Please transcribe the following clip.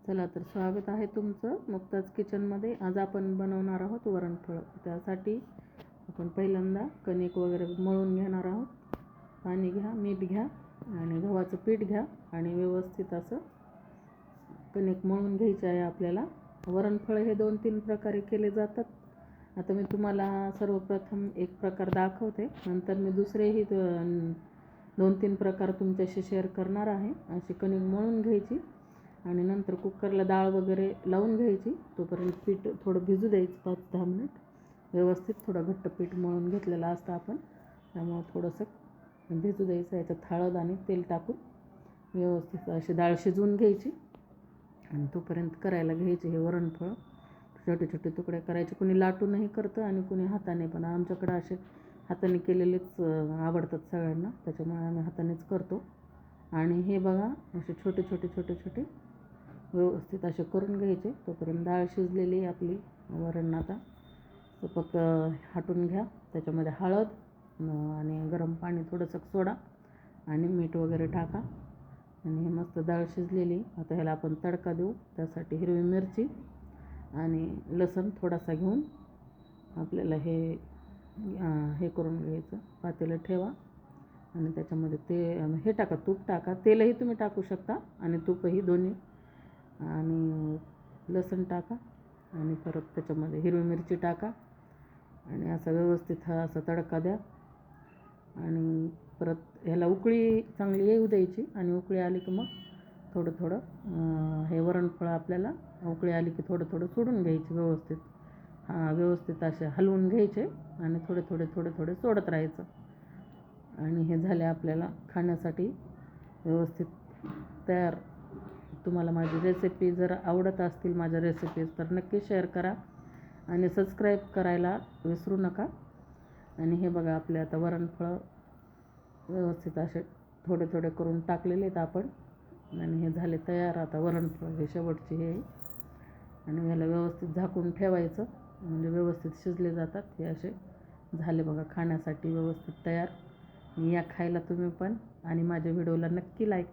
चला तर स्वागत आहे तुमचं मुक्ताज किचनमध्ये। आज आपण बनवणार आहोत वरणफळ। त्यासाठी आपण पहिल्यांदा कणिक वगैरे मळून घेणार आहोत। पाणी घ्या, मीठ घ्या आणि गव्हाचं पीठ घ्या आणि व्यवस्थित असं कणिक मळून घ्यायचे आहे आपल्याला। वरणफळ हे 2-3 प्रकारे केले जातात। आता मी तुम्हाला सर्वप्रथम एक प्रकार दाखवते, नंतर मी दुसरेही 2-3 प्रकार तुमच्याशी शेअर करणार आहे। अशी कणिक मळून घ्यायची आणि नंतर कुकरला डाळ वगैरे लावून घ्यायची। तोपर्यंत पीठ थोडं भिजू द्यायचं 5-10 मिनिट। व्यवस्थित थोडं घट्ट पीठ मळून घेतलेलं असतं आपण, त्यामुळे थोडंसं भिजू द्यायचं। याच्यात हळद आणि तेल टाकून व्यवस्थित अशी डाळ शिजवून घ्यायची आणि तोपर्यंत करायला घ्यायचे हे वरणफळ। छोटे छोटे तुकडे करायचे, कुणी लाटूनही करतं आणि कुणी हाताने पण। आमच्याकडं असे हाताने केलेलेच आवडतात सगळ्यांना, त्याच्यामुळे आम्ही हातानेच करतो। आणि हे बघा असे छोटे छोटे छोटे छोटे व्यवस्थित असे करून घ्यायचे। तोपर्यंत डाळ शिजलेली आपली वरण आता पक हाटून घ्या। त्याच्यामध्ये हळद आणि गरम पाणी, थोडंसं सोडा आणि मीठ वगैरे टाका आणि हे मस्त डाळ शिजलेली। आता ह्याला आपण तडका देऊ। त्यासाठी हिरवी मिरची आणि लसूण थोडासा घेऊन आपल्याला हे करून घ्यायचं। पातेलं ठेवा आणि त्याच्यामध्ये हे टाका, तूप टाका, तेलही तुम्ही टाकू शकता आणि तूपही दोन्ही, आणि लसूण टाका आणि परत त्याच्यामध्ये हिरवी मिरची टाका आणि असा व्यवस्थित असा तडका द्या। आणि परत ह्याला उकळी चांगली येऊ द्यायची आणि उकळी आली की मग थोडं थोडं हे वरणफळ आपल्याला उकळी आली की थोडं थोडं सोडून घ्यायची व्यवस्थित। व्यवस्थित असे हलवून घ्यायचे आणि थोडे थोडे थोडे थोडे सोडत राहायचं। आणि हे झाले आपल्याला खाण्यासाठी व्यवस्थित तयार। तुम्हाला माझी रेसिपी जर आवडत असतील, माझ्या रेसिपीज, तर नक्की शेअर करा आणि सबस्क्राईब करायला विसरू नका। आणि हे बघा आपले आता वरणफळ व्यवस्थित असे थोडे थोडे करून टाकलेले आहेत आपण आणि हे झाले तयार आता वरणफळ। हे शेवटचे हे आणि याला व्यवस्थित झाकून ठेवायचं, म्हणजे व्यवस्थित शिजले जातात। हे असे झाले बघा खाण्यासाठी व्यवस्थित तयार। या खायला तुम्ही पण, आणि माझ्या व्हिडिओला नक्की लाईक